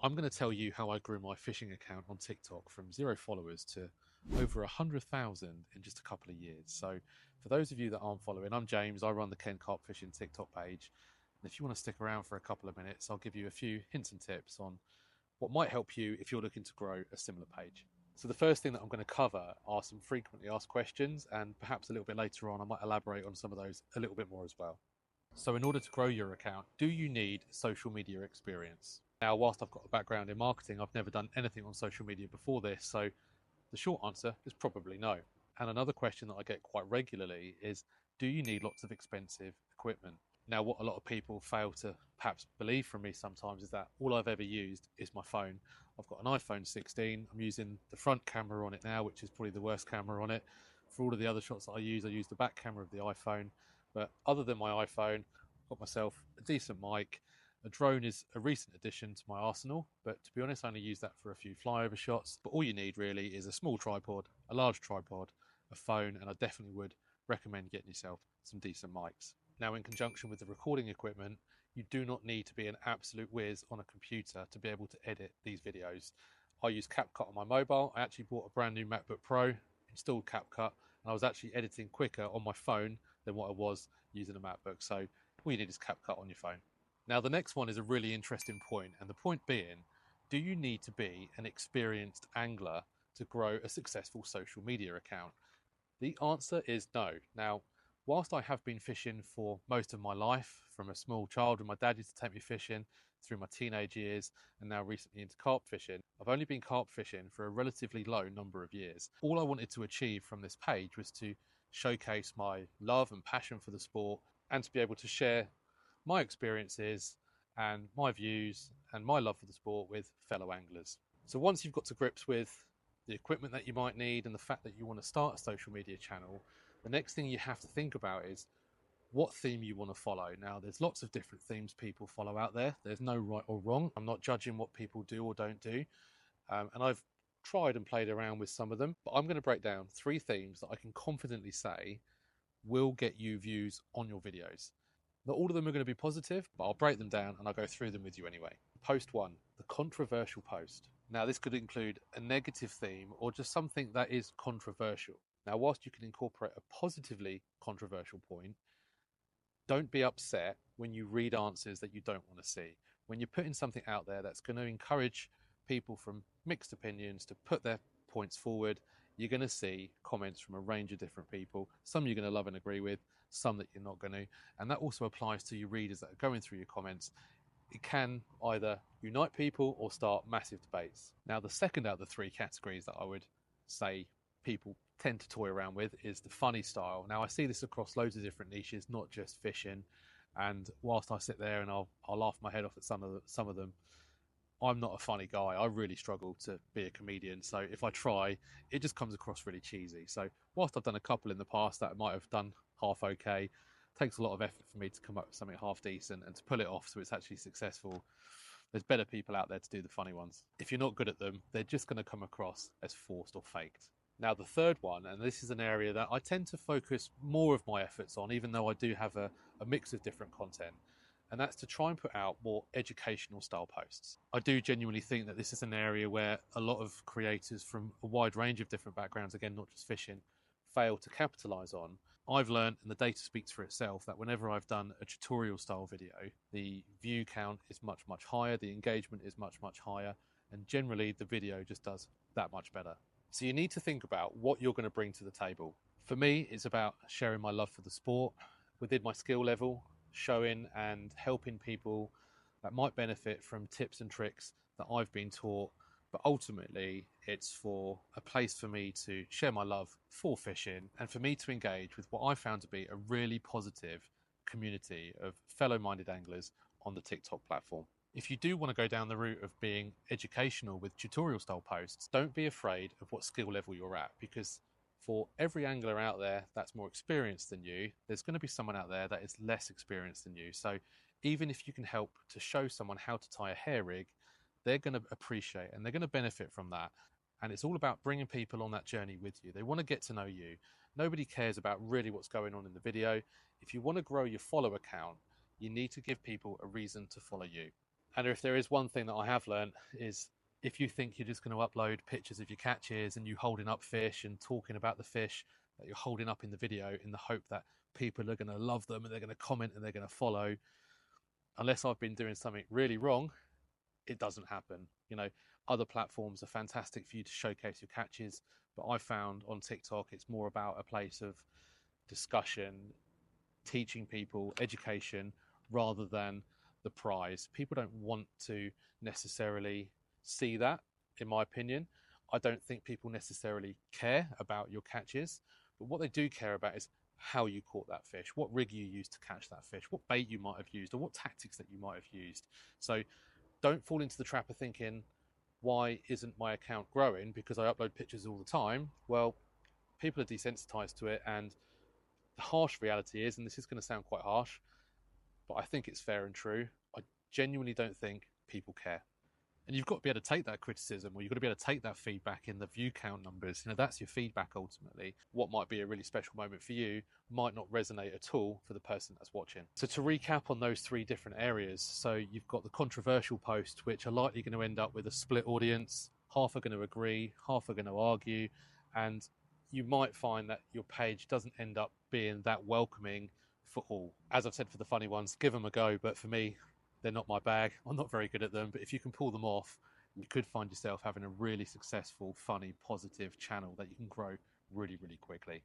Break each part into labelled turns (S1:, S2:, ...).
S1: I'm going to tell you how I grew my fishing account on TikTok from 0 followers to over 100,000 in just a couple of years. So, for those of you that aren't following, I'm James. I run the Ken Carp Fishing TikTok page. And if you want to stick around for a couple of minutes, I'll give you a few hints and tips on what might help you if you're looking to grow a similar page. So, the first thing that I'm going to cover are some frequently asked questions, and perhaps a little bit later on, I might elaborate on some of those a little bit more as well. So, in order to grow your account, do you need social media experience? Now, whilst I've got a background in marketing, I've never done anything on social media before this. So, the short answer is probably no. And another question that I get quite regularly is, do you need lots of expensive equipment? Now, what a lot of people fail to perhaps believe from me sometimes is that all I've ever used is my phone. I've got an iPhone 16. I'm using the front camera on it now, which is probably the worst camera on it. For all of the other shots that I use the back camera of the iPhone. But other than my iPhone, I've got myself a decent mic. A drone is a recent addition to my arsenal, but to be honest, I only use that for a few flyover shots. But all you need really is a small tripod, a large tripod, a phone, and I definitely would recommend getting yourself some decent mics. Now, in conjunction with the recording equipment, you do not need to be an absolute whiz on a computer to be able to edit these videos. I use CapCut on my mobile. I actually bought a brand new MacBook Pro, installed CapCut, and I was actually editing quicker on my phone than what I was using a MacBook. So all you need is CapCut on your phone. Now, the next one is a really interesting point, and the point being, do you need to be an experienced angler to grow a successful social media account? The answer is no. Now, whilst I have been fishing for most of my life, from a small child when my dad used to take me fishing, through my teenage years, and now recently into carp fishing, I've only been carp fishing for a relatively low number of years. All I wanted to achieve from this page was to showcase my love and passion for the sport and to be able to share my experiences and my views and my love for the sport with fellow anglers. So once you've got to grips with the equipment that you might need and the fact that you want to start a social media channel, the next thing you have to think about is what theme you want to follow. Now, there's lots of different themes people follow out there. There's no right or wrong. I'm not judging what people do or don't do. And I've tried and played around with some of them, but I'm going to break down 3 themes that I can confidently say will get you views on your videos. Not all of them are going to be positive, but I'll break them down and I'll go through them with you anyway. Post 1, the controversial post. Now, this could include a negative theme or just something that is controversial. Now, whilst you can incorporate a positively controversial point, don't be upset when you read answers that you don't want to see. When you're putting something out there that's going to encourage people from mixed opinions to put their points forward, you're going to see comments from a range of different people. Some you're going to love and agree with, some that you're not going to. And that also applies to your readers that are going through your comments. It can either unite people or start massive debates. Now, the second out of the 3 categories that I would say people tend to toy around with is the funny style. Now, I see this across loads of different niches, not just fishing. And whilst I sit there and I'll laugh my head off at some of them, I'm not a funny guy. I really struggle to be a comedian. So if I try, it just comes across really cheesy. So whilst I've done a couple in the past that I might have done half okay, it takes a lot of effort for me to come up with something half decent and to pull it off so it's actually successful. There's better people out there to do the funny ones. If you're not good at them, they're just going to come across as forced or faked. Now, the third one, and this is an area that I tend to focus more of my efforts on, even though I do have a mix of different content, and that's to try and put out more educational style posts. I do genuinely think that this is an area where a lot of creators from a wide range of different backgrounds, again, not just fishing, fail to capitalize on. I've learned, and the data speaks for itself, that whenever I've done a tutorial style video, the view count is much, much higher, the engagement is much, much higher, and generally the video just does that much better. So you need to think about what you're going to bring to the table. For me, it's about sharing my love for the sport within my skill level, showing and helping people that might benefit from tips and tricks that I've been taught. But ultimately, it's for a place for me to share my love for fishing and for me to engage with what I found to be a really positive community of fellow-minded anglers on the TikTok platform. If you do want to go down the route of being educational with tutorial style posts, don't be afraid of what skill level you're at, because for every angler out there that's more experienced than you, there's going to be someone out there that is less experienced than you. So even if you can help to show someone how to tie a hair rig, they're going to appreciate and they're going to benefit from that. And it's all about bringing people on that journey with you. They want to get to know you. Nobody cares about really what's going on in the video. If you want to grow your follow account, you need to give people a reason to follow you. And if there is one thing that I have learned is if you think you're just going to upload pictures of your catches and you holding up fish and talking about the fish that you're holding up in the video in the hope that people are going to love them and they're going to comment and they're going to follow, unless I've been doing something really wrong, it doesn't happen. You know, other platforms are fantastic for you to showcase your catches, but I found on TikTok it's more about a place of discussion, teaching people, education, rather than the prize. People don't want to necessarily see that, in my opinion. I don't think people necessarily care about your catches, but what they do care about is how you caught that fish, what rig you used to catch that fish, what bait you might have used, or what tactics that you might have used. So don't fall into the trap of thinking, why isn't my account growing because I upload pictures all the time? Well, people are desensitized to it, and the harsh reality is, and this is going to sound quite harsh, but I think it's fair and true, I genuinely don't think people care. And you've got to be able to take that criticism, or you've got to be able to take that feedback in the view count numbers. You know, that's your feedback ultimately. What might be a really special moment for you might not resonate at all for the person that's watching. So to recap on those three different areas, so you've got the controversial posts, which are likely going to end up with a split audience. Half are going to agree, half are going to argue, and you might find that your page doesn't end up being that welcoming for all. As I've said for the funny ones, give them a go, but for me, they're not my bag. I'm not very good at them, but if you can pull them off, you could find yourself having a really successful, funny, positive channel that you can grow really, really quickly.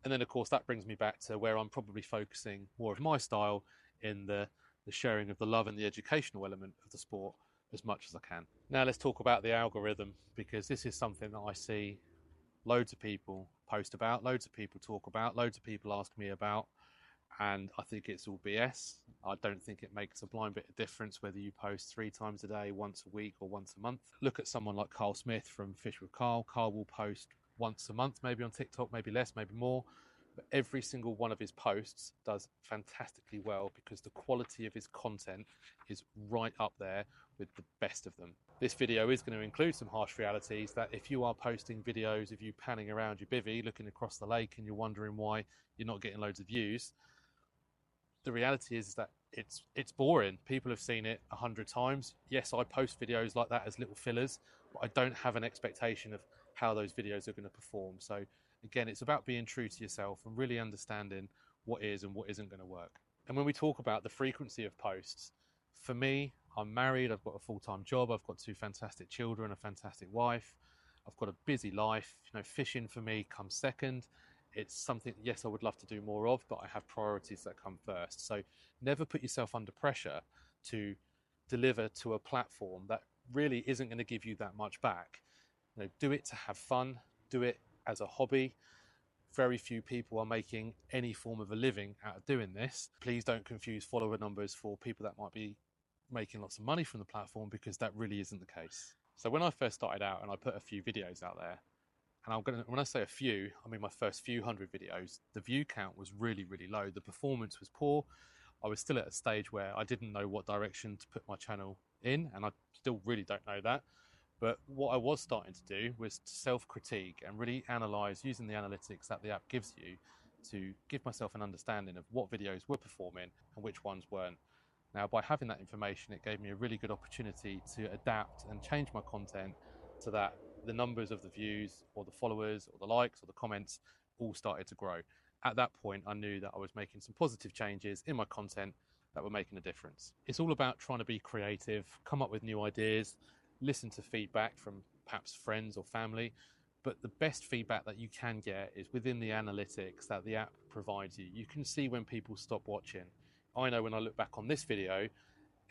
S1: And then, of course, that brings me back to where I'm probably focusing more of my style in the sharing of the love and the educational element of the sport as much as I can. Now, let's talk about the algorithm, because this is something that I see loads of people post about, loads of people talk about, loads of people ask me about, and I think it's all BS. I don't think it makes a blind bit of difference whether you post 3 times a day, once a week, or once a month. Look at someone like Carl Smith from Fish with Carl. Carl will post once a month, maybe on TikTok, maybe less, maybe more. But every single one of his posts does fantastically well because the quality of his content is right up there with the best of them. This video is going to include some harsh realities that if you are posting videos of you panning around your bivvy, looking across the lake, and you're wondering why you're not getting loads of views, the reality is that it's boring. People have seen it 100 times. Yes, I post videos like that as little fillers, but I don't have an expectation of how those videos are going to perform. So again, it's about being true to yourself and really understanding what is and what isn't going to work. And when we talk about the frequency of posts, for me, I'm married, I've got a full-time job, I've got 2 fantastic children, a fantastic wife, I've got a busy life. You know, fishing for me comes second. It's something, yes, I would love to do more of, but I have priorities that come first. So never put yourself under pressure to deliver to a platform that really isn't going to give you that much back. You know, do it to have fun, do it as a hobby. Very few people are making any form of a living out of doing this. Please don't confuse follower numbers for people that might be making lots of money from the platform, because that really isn't the case. So when I first started out and I put a few videos out there, and when I say a few, I mean my first few hundred videos, the view count was really, really low. The performance was poor. I was still at a stage where I didn't know what direction to put my channel in, and I still really don't know that. But what I was starting to do was to self-critique and really analyse using the analytics that the app gives you to give myself an understanding of what videos were performing and which ones weren't. Now, by having that information, it gave me a really good opportunity to adapt and change my content so that the numbers of the views or the followers or the likes or the comments all started to grow. At that point, I knew that I was making some positive changes in my content that were making a difference. It's all about trying to be creative, come up with new ideas, listen to feedback from perhaps friends or family, but the best feedback that you can get is within the analytics that the app provides you. You can see when people stop watching. I know when I look back on this video,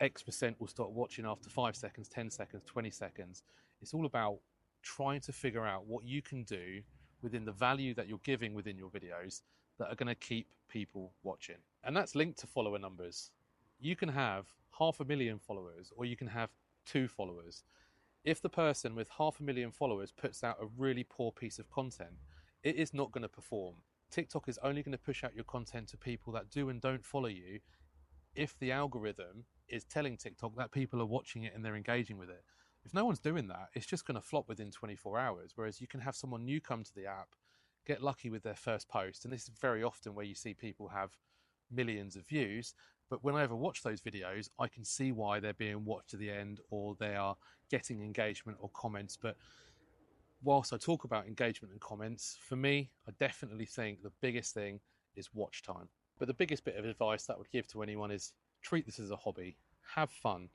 S1: X% will stop watching after 5 seconds, 10 seconds, 20 seconds. It's all about trying to figure out what you can do within the value that you're giving within your videos that are going to keep people watching. And that's linked to follower numbers. You can have 500,000 followers, or you can have 2 followers. If the person with 500,000 followers puts out a really poor piece of content, it is not going to perform. TikTok is only going to push out your content to people that do and don't follow you if the algorithm is telling TikTok that people are watching it and they're engaging with it. If no one's doing that, it's just going to flop within 24 hours. Whereas you can have someone new come to the app, get lucky with their first post, and this is very often where you see people have millions of views, But when I ever watch those videos, I can see why they're being watched to the end, or they are getting engagement or comments. But whilst I talk about engagement and comments, for me, I definitely think the biggest thing is watch time. But the biggest bit of advice that I would give to anyone is treat this as a hobby, have fun.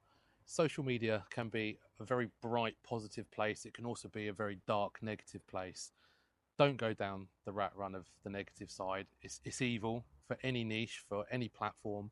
S1: Social media can be a very bright, positive place. It can also be a very dark, negative place. Don't go down the rat run of the negative side. It's evil for any niche, for any platform.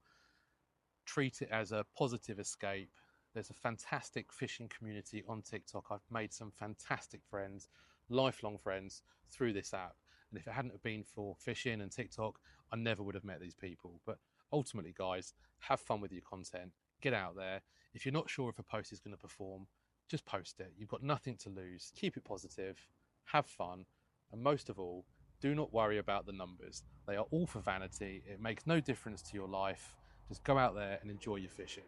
S1: Treat it as a positive escape. There's a fantastic fishing community on TikTok. I've made some fantastic friends, lifelong friends, through this app. And if it hadn't have been for fishing and TikTok, I never would have met these people. But ultimately, guys, have fun with your content. Get out there. If you're not sure if a post is going to perform, just post it. You've got nothing to lose. Keep it positive. Have fun. And most of all, do not worry about the numbers. They are all for vanity. It makes no difference to your life. Just go out there and enjoy your fishing.